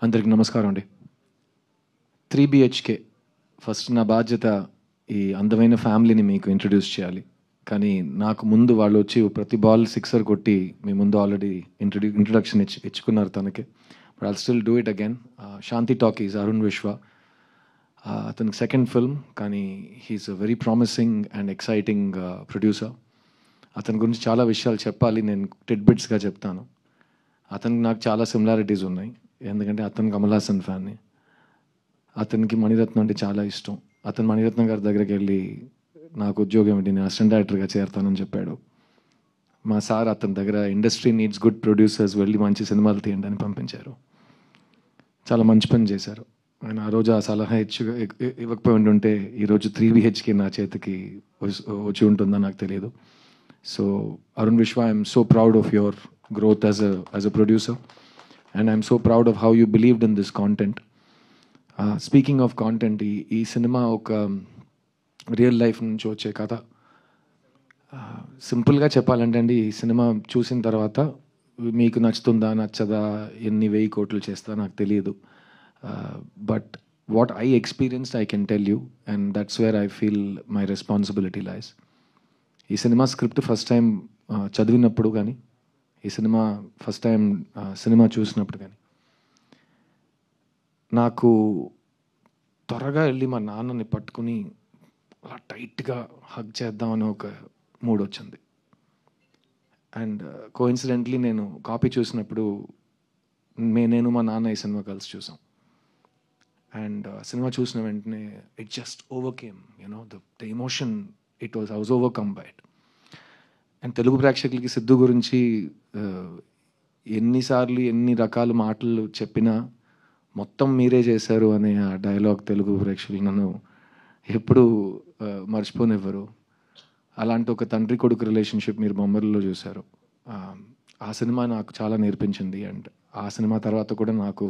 అందరికి నమస్కారం అండి. 3BHK ఫస్ట్ నా బాధ్యత ఈ అందమైన ఫ్యామిలీని మీకు ఇంట్రడ్యూస్ చేయాలి. కానీ నాకు ముందు వాళ్ళు వచ్చి ప్రతి బాల్ సిక్సర్ కొట్టి మీ ముందు ఆల్రెడీ ఇంట్రడక్షన్ ఇచ్చుకున్నారు తనకి. But I'll still do it again. Shanti Talkies, Arun Vishwa, అతనికి సెకండ్ ఫిల్మ్, కానీ he's a very promising and exciting producer. అతని గురించి చాలా విషయాలు చెప్పాలి, నేను టిడ్బిట్స్గా చెప్తాను. అతనికి నాకు చాలా సిమిలారిటీస్ ఉన్నాయి, ఎందుకంటే అతను కమల్ హాసన్ ఫ్యాన్ని. అతనికి మణిరత్నం అంటే చాలా ఇష్టం. అతను మణిరత్నం గారి దగ్గరికి వెళ్ళి నాకు ఉద్యోగం ఏంటి, నేను అసిస్టెంట్ డైరెక్టర్గా చేరతానని చెప్పాడు. మా సార్ అతని దగ్గర ఇండస్ట్రీ నీడ్స్ గుడ్ ప్రొడ్యూసర్స్, వెళ్ళి మంచి సినిమాలు తీయండి అని పంపించారు. చాలా మంచి పని చేశారు ఆయన. ఆ రోజు ఆ సలహా ఇవ్వకపోయి ఉంటే ఈరోజు 3BHK నా చేతికి వచ్చి ఉంటుందో నాకు తెలియదు. సో అరుణ్ విశ్వ, I'm so proud of your growth as a producer, and I'm so proud of how you believed in this content. Speaking of content, ఈ సినిమా ఒక రియల్ లైఫ్ నుంచి వచ్చే కథ. సింపుల్గా చెప్పాలంటే అండి, ఈ సినిమా చూసిన తర్వాత మీకు నచ్చుతుందా నచ్చదా, ఎన్ని 1000 కోట్లు చేస్తా నాకు తెలియదు. But what I experienced I can tell you, and that's where I feel my responsibility లైస్. ఈ సినిమా స్క్రిప్ట్ ఫస్ట్ టైం చదివినప్పుడు కానీ, ఈ సినిమా ఫస్ట్ టైం సినిమా చూసినప్పుడు కానీ నాకు త్వరగా వెళ్ళి మా నాన్నని పట్టుకుని అలా టైట్గా హగ్ చేద్దామని ఒక మూడ్ వచ్చింది. అండ్ కోఇన్సిడెంట్లీ నేను కాపీ చూసినప్పుడు నేను మా నాన్న ఈ సినిమా కలిసి చూసాం. అండ్ సినిమా చూసిన వెంటనే it just overcame, you know the emotion, I was overcome by it. And Telugu ప్రేక్షకులకి సిద్ధు గురించి ఎన్నిసార్లు ఎన్ని రకాల మాటలు చెప్పినా మొత్తం మీరే చేశారు అనే ఆ డైలాగ్ తెలుగు ప్రేక్షకులు నన్ను ఎప్పుడూ మర్చిపోనివ్వరు. అలాంటి ఒక తండ్రి కొడుకు రిలేషన్షిప్ మీరు బొమ్మల్లో చూశారు. ఆ సినిమా నాకు చాలా నేర్పించింది. అండ్ ఆ సినిమా తర్వాత కూడా నాకు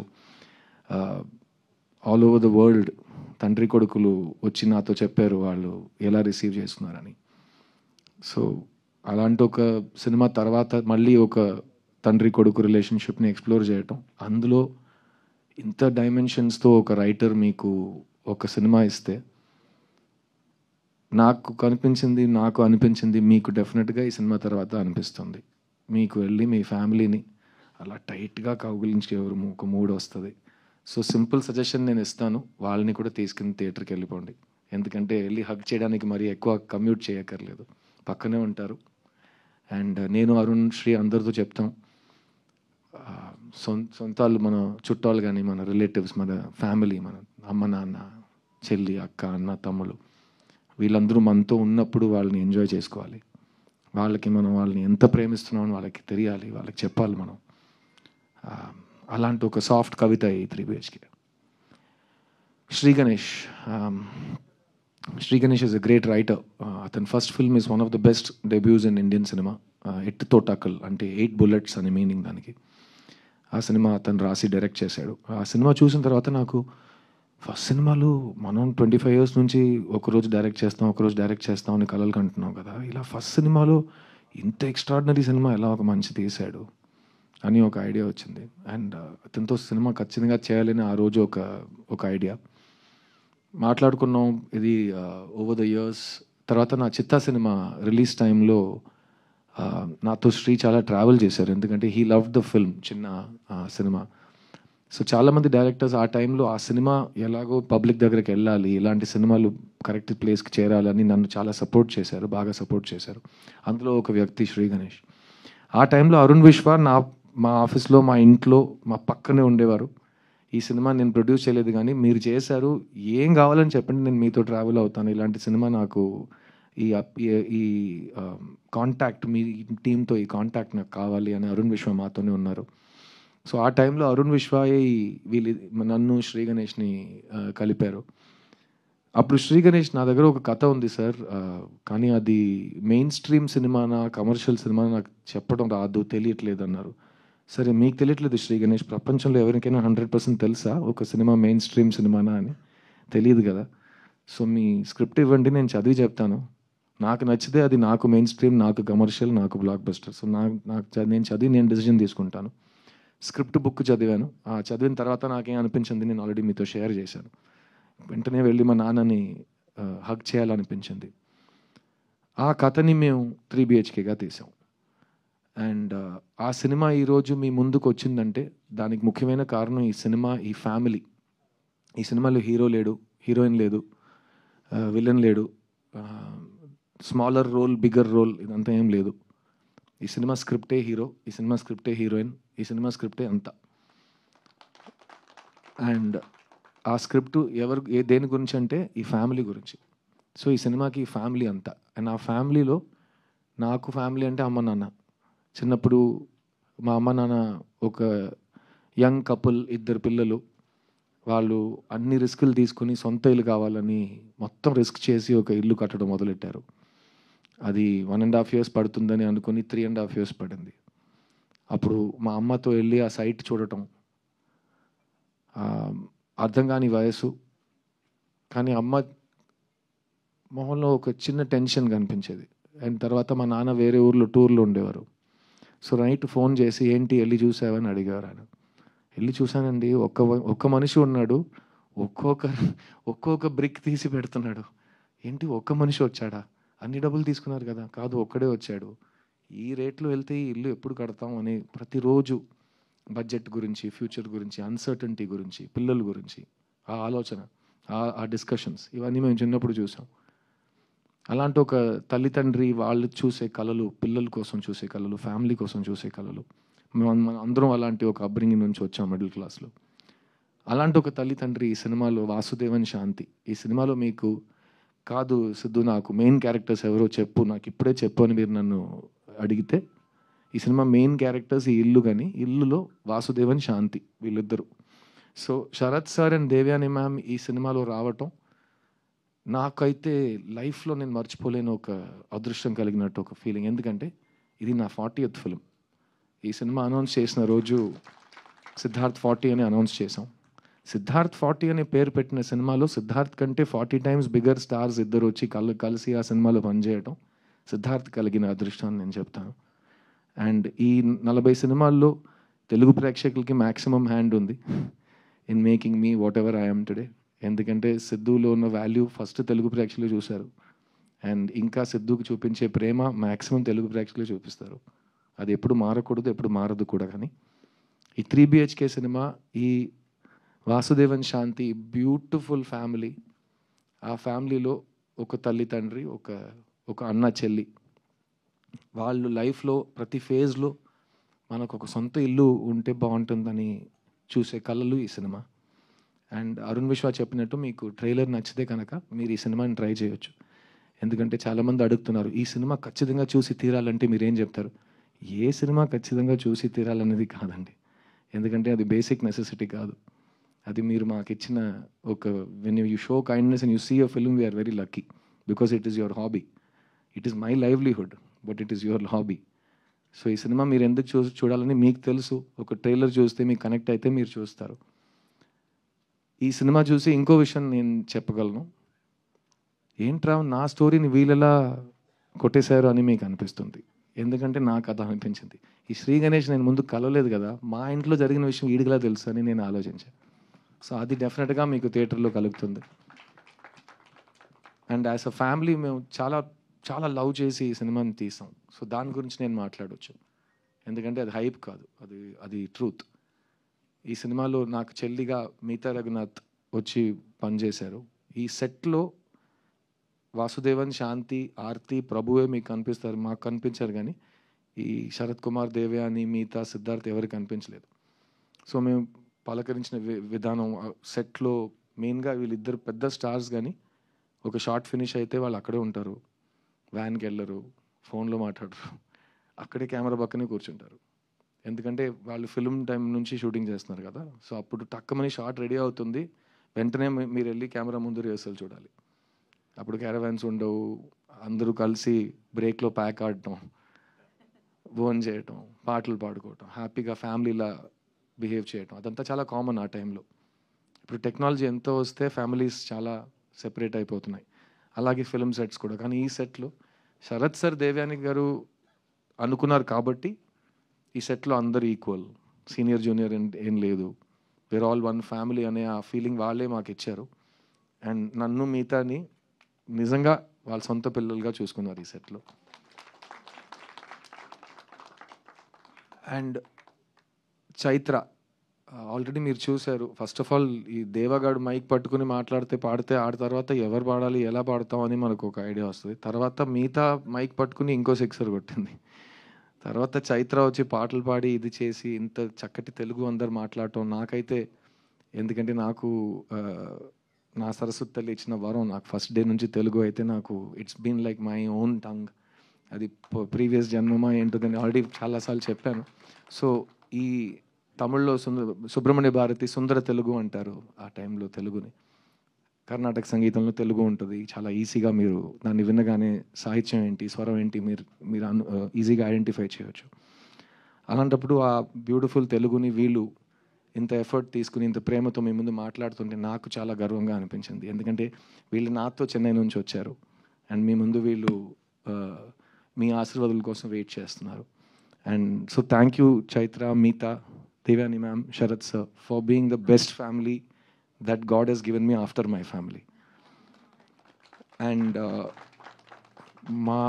ఆల్ ఓవర్ ద వరల్డ్ తండ్రి కొడుకులు వచ్చి నాతో చెప్పారు వాళ్ళు ఎలా రిసీవ్ చేసుకున్నారని. సో అలాంటి ఒక సినిమా తర్వాత మళ్ళీ ఒక తండ్రి కొడుకు రిలేషన్షిప్ని ఎక్స్ప్లోర్ చేయటం, అందులో ఇంత డైమెన్షన్స్తో ఒక రైటర్ మీకు ఒక సినిమా ఇస్తే, నాకు అనిపించింది మీకు డెఫినెట్గా ఈ సినిమా తర్వాత అనిపిస్తుంది. మీకు వెళ్ళి మీ ఫ్యామిలీని అలా టైట్గా కౌగిలించి ఒక మూడ్ వస్తుంది. సో సింపుల్ సజెషన్ నేను ఇస్తాను, వాళ్ళని కూడా తీసుకుని థియేటర్కి వెళ్ళిపోండి. ఎందుకంటే వెళ్ళి హగ్ చేయడానికి మరీ ఎక్కువ కమ్యూట్ చేయక్కర్లేదు, పక్కనే ఉంటారు. అండ్ నేను, అరుణ్, శ్రీ అందరితో చెప్తాం, సొంతాలు, మన చుట్టాలు కానీ, మన రిలేటివ్స్, మన ఫ్యామిలీ, మన అమ్మ నాన్న, చెల్లి, అక్క, అన్న, తమ్ముడు, వీళ్ళందరూ మనతో ఉన్నప్పుడు వాళ్ళని ఎంజాయ్ చేసుకోవాలి. వాళ్ళని ఎంత ప్రేమిస్తున్నామని వాళ్ళకి తెలియాలి, వాళ్ళకి చెప్పాలి మనం. అలాంటి ఒక సాఫ్ట్ కవిత ఈ 3BHK. Sri Ganesh is a great writer. అతని first film is one of the best debuts in Indian cinema. ఎట్టుతో టకల్ అంటే 8 bullets అని మీనింగ్ దానికి. ఆ సినిమా అతను రాసి డైరెక్ట్ చేశాడు. ఆ సినిమా చూసిన తర్వాత నాకు ఫస్ట్ సినిమాలు మనం 25 years నుంచి ఒకరోజు డైరెక్ట్ చేస్తాం అని కలలు కంటున్నాం కదా, ఇలా ఫస్ట్ సినిమాలో ఇంత ఎక్స్ట్రాడినరీ సినిమా ఎలా ఒక మంచి తీశాడు అని ఒక ఐడియా వచ్చింది. అండ్ అతనితో సినిమా ఖచ్చితంగా చేయాలని ఆ రోజు ఒక ఐడియా మాట్లాడుకున్నాం. ఇది ఓవర్ ద ఇయర్స్. తర్వాత నా చిత్తా సినిమా రిలీజ్ టైంలో నాతో శ్రీ చాలా ట్రావెల్ చేశారు, ఎందుకంటే హీ లవ్ ద ఫిల్మ్, చిన్న సినిమా. సో చాలామంది డైరెక్టర్స్ ఆ టైంలో ఆ సినిమా ఎలాగో పబ్లిక్ దగ్గరికి వెళ్ళాలి, ఇలాంటి సినిమాలు కరెక్ట్ ప్లేస్కి చేరాలని నన్ను చాలా బాగా సపోర్ట్ చేశారు. అందులో ఒక వ్యక్తి శ్రీ గణేష్. ఆ టైంలో అరుణ్ విశ్వ మా ఆఫీస్లో, మా ఇంట్లో, మా పక్కనే ఉండేవారు. ఈ సినిమా నేను ప్రొడ్యూస్ చేయలేదు కానీ మీరు చేశారు, ఏం కావాలని చెప్పండి, నేను మీతో ట్రావెల్ అవుతాను, ఇలాంటి సినిమా నాకు ఈ కాంటాక్ట్, మీ టీంతో ఈ కాంటాక్ట్ నాకు కావాలి అని అరుణ్ విశ్వ మాతోనే ఉన్నారు. సో ఆ టైంలో అరుణ్ విశ్వ నన్ను శ్రీ గణేష్ని కలిపారు. అప్పుడు శ్రీ గణేష్, నా దగ్గర ఒక కథ ఉంది సార్, కానీ అది మెయిన్ స్ట్రీమ్ సినిమానా కమర్షియల్ సినిమానా నాకు చెప్పడం రాదు, తెలియట్లేదు అన్నారు. సరే, మీకు తెలియట్లేదు శ్రీ గణేష్, ప్రపంచంలో ఎవరికైనా 100% తెలుసా ఒక సినిమా మెయిన్ స్ట్రీమ్ సినిమానా అని? తెలియదు కదా. సో మీ స్క్రిప్ట్ ఇవ్వండి, నేను చదివి చెప్తాను, నాకు నచ్చితే అది నాకు మెయిన్ స్ట్రీమ్, నాకు కమర్షియల్, నాకు బ్లాక్ బస్టర్. సో నేను చదివి నేను డెసిజన్ తీసుకుంటాను. స్క్రిప్ట్ బుక్ చదివాను. చదివిన తర్వాత నాకేం అనిపించింది నేను ఆల్రెడీ మీతో షేర్ చేశాను. వెంటనే వెళ్ళి మా నాన్నని హగ్ చేయాలనిపించింది. ఆ కథని మేము 3 BHKగా తీసాం. అండ్ ఆ సినిమా ఈరోజు మీ ముందుకు వచ్చిందంటే దానికి ముఖ్యమైన కారణం ఈ సినిమా, ఈ ఫ్యామిలీ. ఈ సినిమాలో హీరో లేడు, హీరోయిన్ లేదు, విలన్ లేడు, స్మాలర్ రోల్, బిగ్గర్ రోల్ ఇదంతా ఏం లేదు. ఈ సినిమా స్క్రిప్టే హీరో, ఈ సినిమా స్క్రిప్టే హీరోయిన్, ఈ సినిమా స్క్రిప్టే అంతా. అండ్ ఆ స్క్రిప్ట్ దేని గురించి అంటే ఈ ఫ్యామిలీ గురించి. సో ఈ సినిమాకి ఈ ఫ్యామిలీ అంతా. అండ్ ఆ ఫ్యామిలీలో నాకు ఫ్యామిలీ అంటే అమ్మ నాన్న. చిన్నప్పుడు మా అమ్మ నాన్న ఒక యంగ్ కపుల్, 2 పిల్లలు. వాళ్ళు అన్ని రిస్కులు తీసుకుని సొంత ఇల్లు కావాలని మొత్తం రిస్క్ చేసి ఒక ఇల్లు కట్టడం మొదలెట్టారు. అది 1.5 years పడుతుందని అనుకుని 3.5 years పడింది. అప్పుడు మా అమ్మతో వెళ్ళి ఆ సైట్ చూడటం, అర్థం కాని వయసు, కానీ అమ్మ మొహంలో ఒక చిన్న టెన్షన్ కనిపించేది. అండ్ తర్వాత మా నాన్న వేరే ఊర్లో టూర్లో ఉండేవారు. సో నైట్ ఫోన్ చేసి ఏంటి వెళ్ళి చూసావని అడిగారు ఆయన. వెళ్ళి చూశానండి, ఒక్క మనిషి ఉన్నాడు, ఒక్కొక్క బ్రిక్ తీసి పెడుతున్నాడు. ఏంటి ఒక్క మనిషి వచ్చాడా, అన్ని డబ్బులు తీసుకున్నారు కదా, కాదు ఒక్కడే వచ్చాడు, ఈ రేట్లో వెళ్తే ఈ ఇల్లు ఎప్పుడు కడతాం అని ప్రతిరోజు బడ్జెట్ గురించి, ఫ్యూచర్ గురించి, అన్సర్టనిటీ గురించి, పిల్లల గురించి ఆ ఆలోచన, ఆ డిస్కషన్స్ ఇవన్నీ మేము చిన్నప్పుడు చూసాం. అలాంటి ఒక తల్లి తండ్రి వాళ్ళు చూసే కళలు, పిల్లల కోసం చూసే కళలు, ఫ్యామిలీ కోసం చూసే కళలు, మనం అందరం అలాంటి ఒక అప్బ్రింగింగ్ నుంచి వచ్చాం మిడిల్ క్లాస్లో. అలాంటి ఒక తల్లి తండ్రి ఈ సినిమాలో వాసుదేవన్ శాంతి. ఈ సినిమాలో మీకు కాదు సిద్ధు నాకు మెయిన్ క్యారెక్టర్స్ ఎవరో చెప్పు, నాకు ఇప్పుడే చెప్పు అని మీరు నన్ను అడిగితే, ఈ సినిమా మెయిన్ క్యారెక్టర్స్ ఈ ఇల్లు, కానీ ఇల్లులో వాసుదేవన్ శాంతి వీళ్ళిద్దరు. So Sarath sir and Devayani ma'am ఈ సినిమాలో రావటం నాకైతే లైఫ్లో నేను మర్చిపోలేని ఒక అదృష్టం కలిగినట్టు ఒక ఫీలింగ్. ఎందుకంటే ఇది నా 40th ఫిల్మ్. ఈ సినిమా అనౌన్స్ చేసిన రోజు సిద్ధార్థ్ 40 అని అనౌన్స్ చేసాం. సిద్ధార్థ్ 40 అనే పేరు పెట్టిన సినిమాలో సిద్ధార్థ్ కంటే 40 times బిగ్గర్ స్టార్స్ ఇద్దరు వచ్చి కలిసి ఆ సినిమాలో పనిచేయటం సిద్ధార్థ్ కలిగిన అదృష్టాన్ని నేను చెప్తాను. అండ్ ఈ 40 సినిమాల్లో తెలుగు ప్రేక్షకులకి మ్యాక్సిమం హ్యాండ్ ఉంది in making me what ever I'm today. ఎందుకంటే సిద్ధులో ఉన్న వాల్యూ ఫస్ట్ తెలుగు ప్రేక్షకులు చూశారు. అండ్ ఇంకా సిద్ధుకి చూపించే ప్రేమ మ్యాక్సిమం తెలుగు ప్రేక్షకులు చూపిస్తారు. అది ఎప్పుడు మారకూడదు, ఎప్పుడు మారదు కూడా. కానీ ఈ 3 BHK సినిమా, ఈ వాసుదేవన్ శాంతి బ్యూటిఫుల్ ఫ్యామిలీ, ఆ ఫ్యామిలీలో ఒక తల్లి తండ్రి, ఒక అన్న చెల్లి, వాళ్ళు లైఫ్లో ప్రతి ఫేజ్లో మనకు ఒక సొంత ఇల్లు ఉంటే బాగుంటుందని చూసే కళలు ఈ సినిమా. అండ్ అరుణ్ విశ్వ చెప్పినట్టు మీకు ట్రైలర్ నచ్చితే కనుక మీరు ఈ సినిమాని ట్రై చేయొచ్చు. ఎందుకంటే చాలామంది అడుగుతున్నారు ఈ సినిమా ఖచ్చితంగా చూసి తీరాలంటే మీరేం చెప్తారు. ఏ సినిమా ఖచ్చితంగా చూసి తీరాలనేది కాదండి. ఎందుకంటే అది బేసిక్ నెసెసిటీ కాదు. అది మీరు మాకు ఇచ్చిన ఒక when you show kindness and you see a film we are very lucky because it is your hobby. It is my livelihood but it is your hobby. So ఈ సినిమా మీరు ఎందుకు చూడాలని మీకు తెలుసు. ఒక ట్రైలర్ చూస్తే మీకు కనెక్ట్ అయితే మీరు చూస్తారు. ఈ సినిమా చూసి ఇంకో విషయం నేను చెప్పగలను. ఏంట్రా నా స్టోరీని వీళ్ళెలా కొట్టేశారు అని మీకు అనిపిస్తుంది. ఎందుకంటే నాకు అది అనిపించింది. ఈ శ్రీ గణేష్ నేను ముందు కలవలేదు కదా, మా ఇంట్లో జరిగిన విషయం వీడికిలా తెలుసు అని నేను ఆలోచించాను. సో అది డెఫినెట్గా మీకు థియేటర్లో కలుగుతుంది. అండ్ యాజ్ అ ఫ్యామిలీ మేము చాలా చాలా లవ్ చేసి ఈ సినిమాని తీసాం. సో దాని గురించి నేను మాట్లాడవచ్చు. ఎందుకంటే అది హైప్ కాదు, అది ట్రూత్. ఈ సినిమాలో నాకు చెల్లిగా మీతా రఘునాథ్ వచ్చి పనిచేశారు. ఈ సెట్లో వాసుదేవన్ శాంతి, ఆర్తి, ప్రభువే మీకు కనిపిస్తారు, మాకు కనిపించారు. కానీ ఈ శరత్ కుమార్, దేవ్యాని, మీతా, సిద్ధార్థ్ ఎవరికి కనిపించలేదు. సో మేము పలకరించిన విధానం సెట్లో మెయిన్గా వీళ్ళిద్దరు పెద్ద స్టార్స్. కానీ ఒక షార్ట్ ఫినిష్ అయితే వాళ్ళు అక్కడే ఉంటారు, వ్యాన్కి వెళ్ళరు, ఫోన్లో మాట్లాడరు, అక్కడే కెమెరా పక్కనే కూర్చుంటారు. ఎందుకంటే వాళ్ళు ఫిల్మ్ టైం నుంచి షూటింగ్ చేస్తున్నారు కదా. సో అప్పుడు టక్కమని షార్ట్ రెడీ అవుతుంది, వెంటనే మీరు వెళ్ళి కెమెరా ముందు రిహర్సల్ చూడాలి. అప్పుడు క్యారవాన్స్ ఉండవు, అందరూ కలిసి బ్రేక్లో ప్యాక్ ఆడటం, భోజనం చేయటం, పాటలు పాడుకోవటం, హ్యాపీగా ఫ్యామిలీలా బిహేవ్ చేయటం, అదంతా చాలా కామన్ ఆ టైంలో. ఇప్పుడు టెక్నాలజీ ఎంతో వస్తే ఫ్యామిలీస్ చాలా సెపరేట్ అయిపోతున్నాయి, అలాగే ఫిల్మ్ సెట్స్ కూడా. కానీ ఈ సెట్లో శరత్ సార్, దేవ్యాని గారు అనుకున్నారు కాబట్టి ఈ సెట్లో అందరు ఈక్వల్. సీనియర్ జూనియర్ ఏం లేదు, వేర్ ఆల్ వన్ ఫ్యామిలీ అనే ఆ ఫీలింగ్ వాళ్ళే మాకు ఇచ్చారు. అండ్ నన్ను మిగతాని నిజంగా వాళ్ళ సొంత పిల్లలుగా చూసుకున్నారు ఈ సెట్లో. అండ్ చైత్ర ఆల్రెడీ మీరు చూశారు. ఫస్ట్ ఆఫ్ ఆల్ ఈ దేవగాడు మైక్ పట్టుకుని మాట్లాడితే పాడితే ఆడ తర్వాత ఎవరు పాడాలి ఎలా పాడతాం అని మనకు ఒక ఐడియా వస్తుంది. తర్వాత మిగతా మైక్ పట్టుకుని ఇంకో సిక్సర్ కొట్టింది. తర్వాత చైత్ర వచ్చి పాటలు పాడి ఇది చేసి ఇంత చక్కటి తెలుగు అందరు మాట్లాడటం నాకైతే, ఎందుకంటే నాకు నా సరస్వతి తల్లి ఇచ్చిన వరం. నాకు ఫస్ట్ డే నుంచి తెలుగు అయితే నాకు it's been like my own tongue. అది ప్రీవియస్ జన్మమా ఏంటోదని ఆల్రెడీ చాలాసార్లు చెప్పాను. సో ఈ తమిళ్లో సుబ్రహ్మణ్య భారతి సుందర తెలుగు అంటారు ఆ టైంలో తెలుగుని. కర్ణాటక సంగీతంలో తెలుగు ఉంటుంది. చాలా ఈజీగా మీరు దాన్ని వినగానే సాహిత్యం ఏంటి, స్వరం ఏంటి మీరు ఈజీగా ఐడెంటిఫై చేయవచ్చు. అలాంటప్పుడు ఆ బ్యూటిఫుల్ తెలుగుని వీళ్ళు ఇంత ఎఫర్ట్ తీసుకుని ఇంత ప్రేమతో మీ ముందు మాట్లాడుతుంటే నాకు చాలా గర్వంగా అనిపించింది. ఎందుకంటే వీళ్ళు నాతో చెన్నై నుంచి వచ్చారు అండ్ మీ ముందు వీళ్ళు మీ ఆశీర్వాదాల కోసం వెయిట్ చేస్తున్నారు. And so thank you Chaitra, Mita, Devani ma'am, Sharath sir for being the best family that God has given me after my family. And మా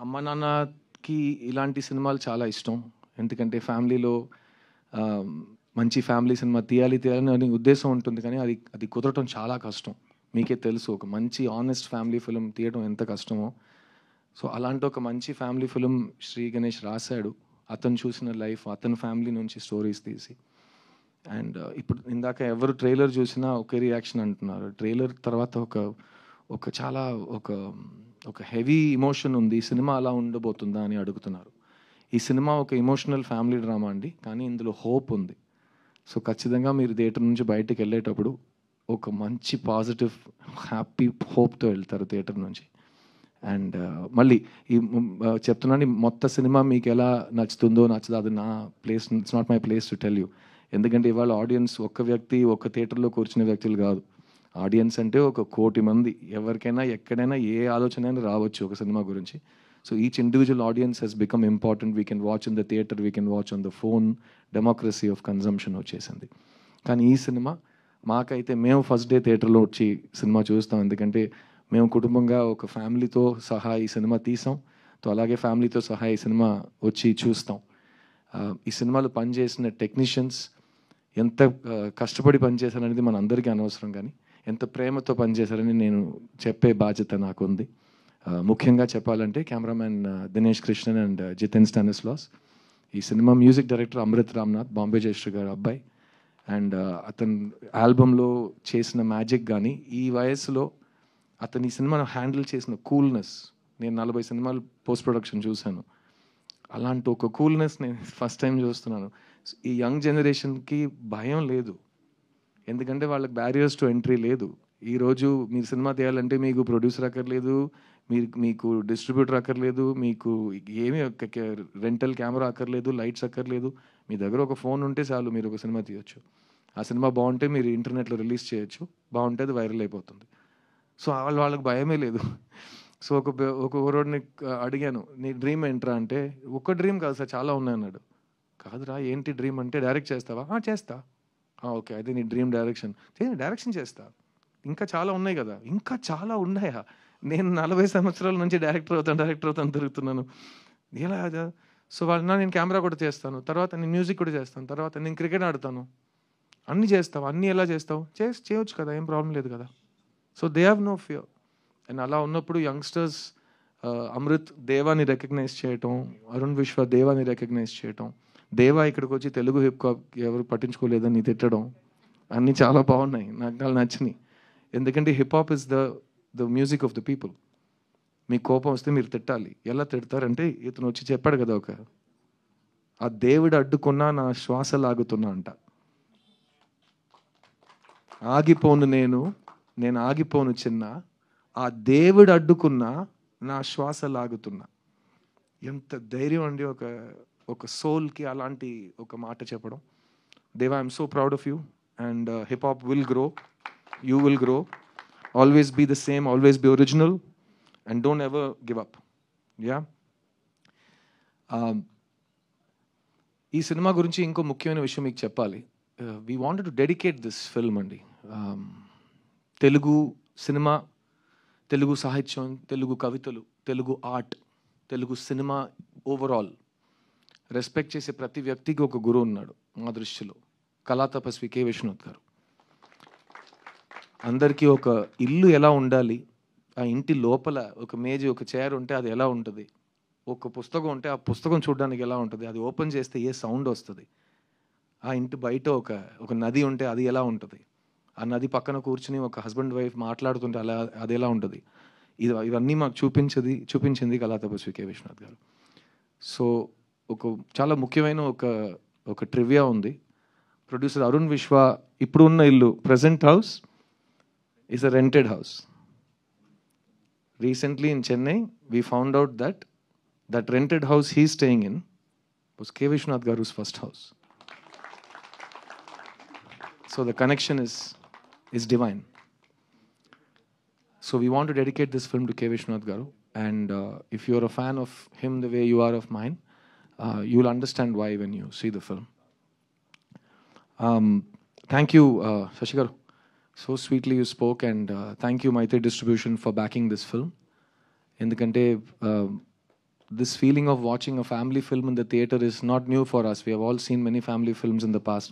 అమ్మ నాన్నకి ఇలాంటి సినిమాలు చాలా ఇష్టం. ఎందుకంటే ఫ్యామిలీలో మంచి ఫ్యామిలీ సినిమా తీయాలి అని ఉద్దేశం ఉంటుంది, కానీ అది కుదరటం చాలా కష్టం. మీకే తెలుసు ఒక మంచి ఆనెస్ట్ ఫ్యామిలీ ఫిలిం తీయడం ఎంత కష్టమో. సో అలాంటి ఒక మంచి ఫ్యామిలీ ఫిలిం శ్రీ గణేష్ రాశాడు. అతను చూసిన లైఫ్, అతని ఫ్యామిలీ నుంచి స్టోరీస్ తీసి. అండ్ ఇప్పుడు ఇందాక ఎవరు ట్రైలర్ చూసినా ఒకే రియాక్షన్ అంటున్నారు. ట్రైలర్ తర్వాత ఒక చాలా ఒక హెవీ ఇమోషన్ ఉంది, సినిమా అలా ఉండబోతుందా అని అడుగుతున్నారు. ఈ సినిమా ఒక ఇమోషనల్ ఫ్యామిలీ డ్రామా అండి, కానీ ఇందులో హోప్ ఉంది. సో ఖచ్చితంగా మీరు థియేటర్ నుంచి బయటకు వెళ్ళేటప్పుడు ఒక మంచి పాజిటివ్ హ్యాపీ హోప్తో వెళ్తారు థియేటర్ నుంచి. అండ్ మళ్ళీ ఈ చెప్తున్నాను, మొత్తం సినిమా మీకు ఎలా నచ్చుతుందో నచ్చదో అది నా place, it's not my place to tell you. ఎందుకంటే ఇవాళ ఆడియన్స్ ఒక్క వ్యక్తి ఒక్క థియేటర్లో కూర్చునే వ్యక్తులు కాదు. ఆడియన్స్ అంటే 1 కోటి మంది. ఎవరికైనా ఎక్కడైనా ఏ ఆలోచన అయినా రావచ్చు ఒక సినిమా గురించి. So each individual audience Hess become important. We can watch in the theatre, we can watch on the phone. Democracy of consumption వచ్చేసింది. కానీ ఈ సినిమా మాకైతే మేము ఫస్ట్ డే థియేటర్లో వచ్చి సినిమా చూస్తాం. ఎందుకంటే మేము కుటుంబంగా ఒక ఫ్యామిలీతో సహా ఈ సినిమా తీసాం. సో అలాగే ఫ్యామిలీతో సహా ఈ సినిమా వచ్చి చూస్తాం. ఈ సినిమాలో పనిచేసిన టెక్నీషియన్స్ ఎంత కష్టపడి పనిచేశారనేది మన అందరికీ అనవసరం, కానీ ఎంత ప్రేమతో పనిచేశారని నేను చెప్పే బాధ్యత నాకు ఉంది. ముఖ్యంగా చెప్పాలంటే కెమెరామ్యాన్ దినేష్ కృష్ణన్ అండ్ జితెన్ స్టానిస్లాస్. ఈ సినిమా మ్యూజిక్ డైరెక్టర్ అమృత్ రామ్నాథ్, బాంబే జయశ్రీ గారు అబ్బాయి. అండ్ అతను ఆల్బంలో చేసిన మ్యాజిక్ కానీ ఈ వయసులో అతను ఈ సినిమాను హ్యాండిల్ చేసిన కూల్నెస్, నేను 40 సినిమాలు పోస్ట్ ప్రొడక్షన్ చూశాను. అలాంటి ఒక కూల్నెస్ నేను ఫస్ట్ టైం చూస్తున్నాను. ఈ యంగ్ జనరేషన్కి భయం లేదు, ఎందుకంటే వాళ్ళకి బ్యారియర్స్ టు ఎంట్రీ లేదు. ఈరోజు మీరు సినిమా తీయాలంటే మీకు ప్రొడ్యూసర్ అక్కర్లేదు, మీకు డిస్ట్రిబ్యూటర్ అక్కర్లేదు, మీకు ఏమీ రెంటల్ కెమెరా అక్కర్లేదు, లైట్స్ అక్కర్లేదు. మీ దగ్గర ఒక ఫోన్ ఉంటే చాలు, మీరు ఒక సినిమా తీయొచ్చు. ఆ సినిమా బాగుంటే మీరు ఇంటర్నెట్లో రిలీజ్ చేయొచ్చు, బాగుంటే అది వైరల్ అయిపోతుంది. సో వాళ్ళకి భయమే లేదు. సో ఒక ఊరోడిని అడిగాను, నీ డ్రీమ్ ఏంట్రా అంటే, ఒక్క డ్రీమ్ కాదు సార్ చాలా ఉన్నాయి అన్నాడు. కాదురా ఏంటి డ్రీమ్ అంటే, డైరెక్ట్ చేస్తావా? చేస్తా. ఓకే, అయితే నీ డ్రీమ్ డైరెక్షన్ చేస్తా. ఇంకా చాలా ఉన్నాయి కదా. ఇంకా చాలా ఉన్నాయా? నేను 40 సంవత్సరాల నుంచి డైరెక్టర్ అవుతాను తిరుగుతున్నాను. ఎలా? సో వాళ్ళ నేను కెమెరా కూడా చేస్తాను, తర్వాత నేను మ్యూజిక్ కూడా చేస్తాను, తర్వాత నేను క్రికెట్ ఆడతాను. అన్నీ చేస్తావు, అన్నీ ఎలా చేస్తావు? చేయొచ్చు కదా, ఏం ప్రాబ్లం లేదు కదా. So they have no fear. And అలా ఉన్నప్పుడు యంగ్స్టర్స్ అమృత్ దేవాని రికగ్నైజ్ చేయటం, అరుణ్ విశ్వ దేవాని రికగ్నైజ్ చేయటం, దేవా ఇక్కడికి వచ్చి తెలుగు హిప్ హాప్ ఎవరు పట్టించుకోలేదని తిట్టడం, అన్నీ చాలా బాగున్నాయి, నాకు చాలా నచ్చినాయి. ఎందుకంటే hip hop is the music of the people. మీకు కోపం వస్తే మీరు తిట్టాలి. ఎలా తిడతారంటే, ఇతను వచ్చి చెప్పాడు కదా, ఆ దేవుడు అడ్డుకున్నా నా శ్వాస లాగుతున్నా అంట. ఆగిపోను నేను ఆగిపోను చిన్న, ఆ దేవుడు అడ్డుకున్నా నా శ్వాస లాగుతున్నా. ఎంత ధైర్యం అండి ఒక సోల్కి అలాంటి ఒక మాట చెప్పడం. దేవా, I'm so proud of you. And hip hop will grow, you will grow. Always be the same, always be original and don't ever give up. Yeah, ఈ సినిమా గురించి ఇంకో ముఖ్యమైన విషయం మీకు చెప్పాలి. We wanted to dedicate this film అండి. Telugu cinema, Telugu సాహిత్యం, తెలుగు కవితలు, Telugu art, Telugu cinema overall respect చేసే ప్రతి వ్యక్తికి ఒక గురువు ఉన్నాడు మా దృష్టిలో. కళా తపస్వి కె. విశ్వనాథ్ గారు. అందరికీ ఒక ఇల్లు ఎలా ఉండాలి, ఆ ఇంటి లోపల ఒక మేజీ, ఒక చైర్ ఉంటే అది ఎలా ఉంటుంది, ఒక పుస్తకం ఉంటే ఆ పుస్తకం చూడడానికి ఎలా ఉంటుంది, అది ఓపెన్ చేస్తే ఏ సౌండ్ వస్తుంది, ఆ ఇంటి బయట ఒక నది ఉంటే అది ఎలా ఉంటుంది, ఆ నది పక్కన కూర్చుని ఒక హస్బెండ్ వైఫ్ మాట్లాడుతుంటే అది ఎలా ఉంటుంది, ఇవన్నీ మాకు చూపించింది కళా తపస్వి కె. విశ్వనాథ్ గారు. సో చాలా ముఖ్యమైన ఒక ట్రివియా ఉంది. ప్రొడ్యూసర్ అరుణ్ విశ్వ ఇప్పుడు ఉన్న ఇల్లు, present house is a rented house. Recently in Chennai, we found out that rented house he's staying in was K. Vishwanath Garu's first house. So the connection is divine. So we want to dedicate this film to K. Vishwanath Garu. And if you're a fan of him the way you are of mine, you'll understand why when you see the film. Thank you, Shashi Garu. So sweetly you spoke, and thank you Maitri Distribution for backing this film. Endukante this feeling of watching a family film in the theater is not new for us. We have all seen many family films in the past.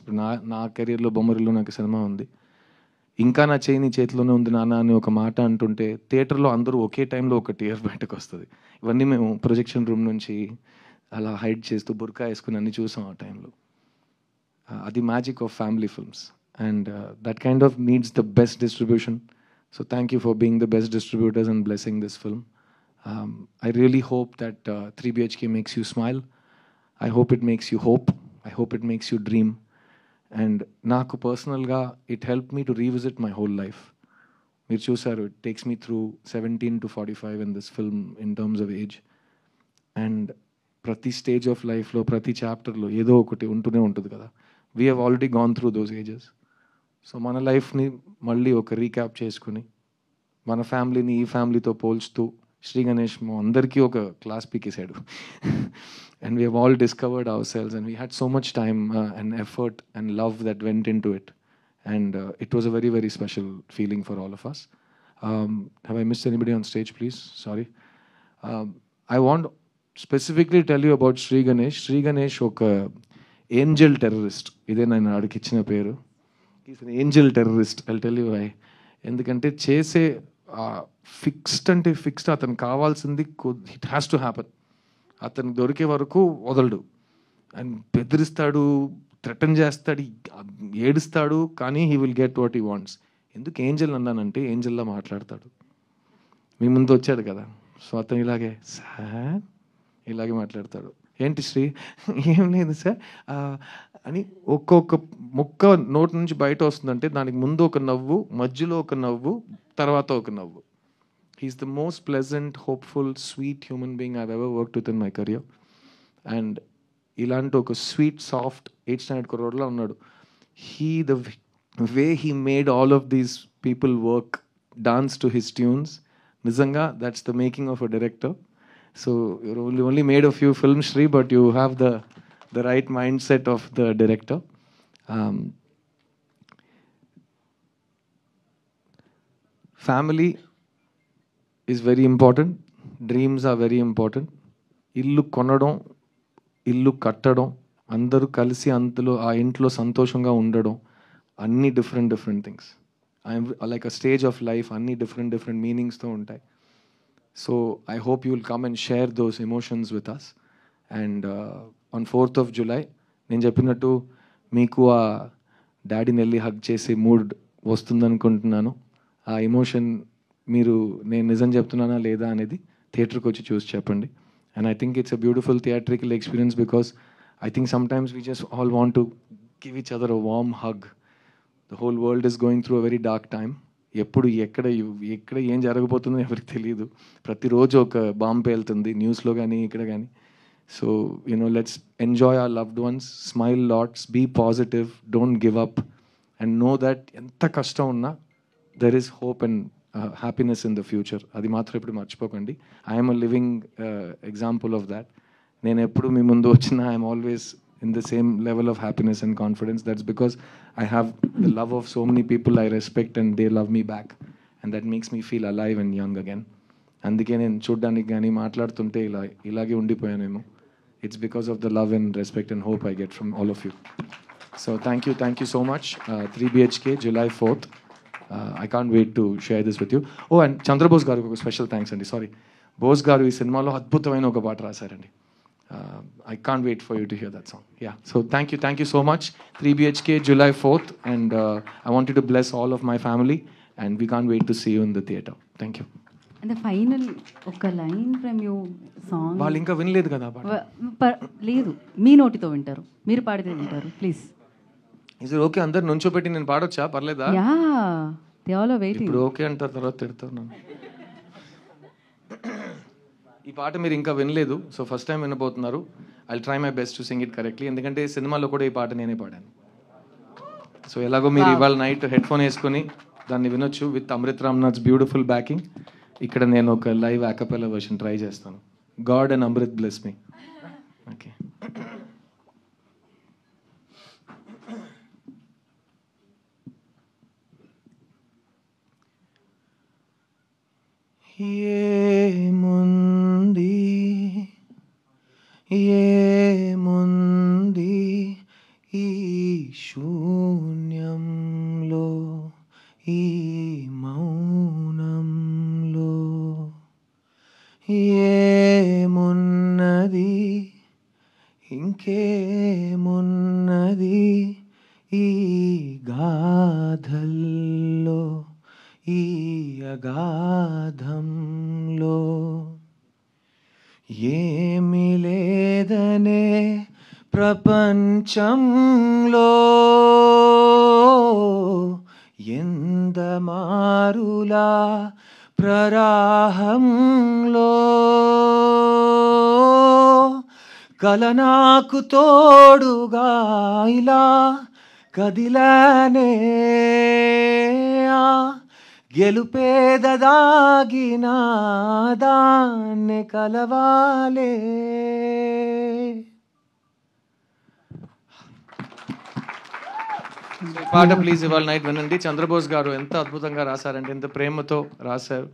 నా కెరీర్లో బొమ్మరిలో నాకు cinema ఉంది. ఇంకా నా చేయి నీ చేతిలోనే ఉంది నాన్న అని ఒక మాట అంటుంటే థియేటర్లో అందరూ ఒకే టైంలో ఒక టీయర్ బయటకు వస్తుంది. ఇవన్నీ మేము ప్రొజెక్షన్ రూమ్ నుంచి అలా హైడ్ చేస్తూ బుర్కా వేసుకుని అన్నీ చూసాం ఆ టైంలో. అది magic of family films. And that kind of needs the best distribution. So thank you for being the best distributors and blessing this film. I really hope that 3BHK makes you smile. I hope it makes you hope. I hope it makes you dream. And నాకు పర్సనల్గా it helped me to revisit my whole life. మీరు చూసారు, it takes me through 17 to 45 in this film in terms of age. And ప్రతి stage of లైఫ్లో, ప్రతి చాప్టర్లో ఏదో ఒకటి ఉంటూనే ఉంటుంది కదా. We have already gone through those ages. So మన లైఫ్ని మళ్ళీ ఒక రీక్యాప్ చేసుకుని మన ఫ్యామిలీని ఈ ఫ్యామిలీతో పోల్చుతూ శ్రీ గణేష్ అందరికీ ఒక క్లాస్ పీకేసాడు. And we have all discovered our selves and we had so much time and effort and love that went into it. And it was a very very special feeling for all of us. Have I missed anybody on stage please? Sorry. I want specifically tell you about Sri Ganesh. Sri Ganesh ఒక angel terrorist. ఇదే నేను ఆడికి ఇచ్చిన పేరు. Is an angel terrorist. I'll tell you why. ఎందుకంటే చేసే fixed అంటే fixed, అతను కావాల్సింది ఇట్ హ్యాస్ టు హ్యాపన్. అతను దొరికే వరకు వదలడు. అండ్ బెదిరిస్తాడు, థ్రెటన్ చేస్తాడు, ఏడుస్తాడు, కానీ he will get what he wants. ఎందుకు ఏంజల్ అన్నానంటే ఏంజల్లా మాట్లాడతాడు. మీ ముందు వచ్చాడు కదా, సో అతను ఇలాగే సార్ ఇలాగే మాట్లాడతాడు. ఏంటి శ్రీ? ఏం లేదు సార్ అని ఒక్కొక్క ముక్క నోటి నుంచి బయట వస్తుందంటే దానికి ముందు ఒక నవ్వు, మధ్యలో ఒక నవ్వు, తర్వాత ఒక నవ్వు. He's the most pleasant, hopeful, sweet human being I ever worked with in my career. And ఇలాంటి ఒక స్వీట్, సాఫ్ట్ 8th standard కుర్రోడ్లా ఉన్నాడు. The way he made all of these people work, dance to his tunes, నిజంగా that's the making of a director. So you only made a few films, Shri, but you have the right mindset of the director. Family is very important. Dreams are very important. ఇల్లు కొనడం, ఇల్లు కట్టడం, అందరూ కలిసి అందులో ఆ ఇంట్లో సంతోషంగా ఉండడం, అన్ని different things. I'm like a stage of life, అన్ని డిఫరెంట్ మీనింగ్స్తో ఉంటాయి. So I hope you will come and share those emotions with us. And on 4th of July, నేను చెప్పినట్టు మీకు ఆ డాడీని వెళ్ళి హగ్ చేసే మూడ్ వస్తుందనుకుంటున్నాను. ఆ ఎమోషన్ మీరు నేను నిజం చెప్తున్నానా లేదా అనేది థియేటర్కి వచ్చి చూసి చెప్పండి. And I think it's a beautiful theatrical experience because I think sometimes we just all want to give each other a warm hug. The whole world is going through a very dark time. ఎప్పుడు ఎక్కడ ఏం జరగబోతుందో ఎవరికి తెలియదు. ప్రతిరోజు ఒక bomb పేలుతుంది న్యూస్లో కానీ ఇక్కడ కానీ. So let's enjoy our loved ones, smile lots, be positive, don't give up, and know that ఎంత కష్టం ఉన్నా there is hope and happiness in the future. అది మాత్రం ఇప్పుడు మర్చిపోకండి. I'm a living example of that. నేను ఎప్పుడు మీ ముందు వచ్చినా I'm always in the same level of happiness and confidence. That's because I have the love of so many people I respect and they love me back. And that makes me feel alive and young again. అందుకే నేను చూడ్డానికి కానీ మాట్లాడుతుంటే ఇలాగే ఉండిపోయానేమో. It's because of the love and respect and hope I get from all of you. So thank you so much. 3 BHK, July 4th. I can't wait to share this with you. Oh, and Chandrabose garu ఒక special thanks అండి. Sorry, Bose గారు ఈ సినిమాలో అద్భుతమైన ఒక పాట రాశారండి. I can't wait for you to hear that song. Yeah, so thank you so much. 3 BHK, July 4th, and I want you to bless all of my family, and we can't wait to see you in the theatre. Thank you. And the final ఒక line from you song వాళ్ళు ఇంకా వినలేదు కదా లేదు, మీ నోటితో వింటారు, మీరు పాడితే వింటారు. ప్లీజ్. Is it okay? అందరు నుంచోబెట్టి నేను పాడొచ్చా? పర్లేదా? Yeah, they all are waiting. ఇప్పుడు ఓకే అంటారు, తర్వాత తిడతారు నన్ను. ఈ పాట మీరు ఇంకా వినలేదు, సో ఫస్ట్ టైం వినబోతున్నారు. I try my best to sing it correctly, ఎందుకంటే సినిమాలో కూడా ఈ పాట నేనే పాడాను. సో ఎలాగో మీరు ఇవాళ నైట్ హెడ్ ఫోన్ వేసుకొని దాన్ని వినొచ్చు with Amrit Ramnath's beautiful backing. ఇక్కడ నేను ఒక లైవ్ యాకపెల్లా వర్షన్ ట్రై చేస్తాను. God and Amrit bless me. Okay. ఏముంది ఈ శూన్యంలో, ఈ మౌనంలో, ఏమున్నది ఇంకేమున్నది ఈ గాథల్లో, ఈ అగాధంలో. ఏమి లేదనే ప్రపంచంలో ఎందమారులా ప్రరాహంలో కల నాకు తోడుగా ఇలా కదిలానే, గెలుపేదదాగిన దాన్ని కలవాలే. పాట ప్లీజ్ ఇవాళ నైట్ వినండి. చంద్రబోస్ గారు ఎంత అద్భుతంగా రాశారంటే, ఎంత ప్రేమతో రాశారు.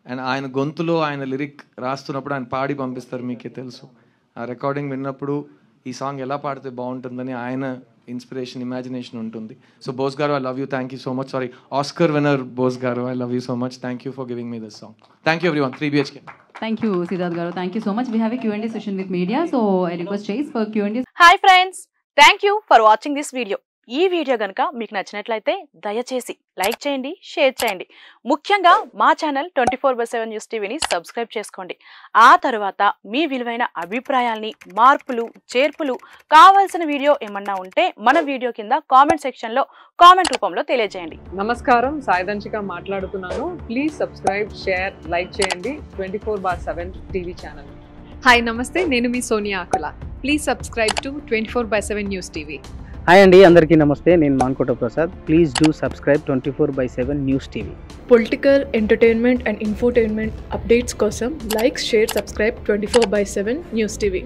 అండ్ ఆయన గొంతులో ఆయన లిరిక్ రాస్తున్నప్పుడు ఆయన పాడి పంపిస్తారు, మీకే తెలుసు. ఆ రికార్డింగ్ విన్నప్పుడు ఈ సాంగ్ ఎలా పాడితే బాగుంటుందని ఆయన ఇన్స్పిరేషన్, ఇమాజినేషన్ ఉంటుంది. So Bose garu, I love you, thank you so much. Sorry, Oscar winner Bose garu, I love you so much. Thank you for giving me this song. Thank you everyone. 3 BHK. Thank you, Siddharth garu. Thank you so much. We have a Q&A session with media, so I request Chase for Q&A. Hi friends, thank you for watching this video. ఈ video గనుక మీకు నచ్చినట్లయితే దయచేసి like చేయండి, share చేయండి. ముఖ్యంగా మా channel 24/7 news టీవీని సబ్స్క్రైబ్ చేసుకోండి. ఆ తర్వాత మీ విలువైన అభిప్రాయాల్ని, మార్పులు, చేర్పులు, కావాల్సిన వీడియో ఏమన్నా ఉంటే మన వీడియో కింద కామెంట్ సెక్షన్లో కామెంట్ రూపంలో తెలియజేయండి. నమస్కారం, సాయిదంచిక మాట్లాడుతున్నాను. ప్లీజ్ సబ్స్క్రైబ్, షేర్, లైక్ చేయండి 24/7 టీవీ ఛానల్. హాయ్ నమస్తే, నేను మీ Sonia Akula. Please subscribe to 24/7 news TV. Hi అండి, అందరికీ నమస్తే. నేను Mankota Prasad. Please do subscribe 24/7 news TV. Political, entertainment and infotainment updates కోసం like, share, subscribe 24/7 news TV.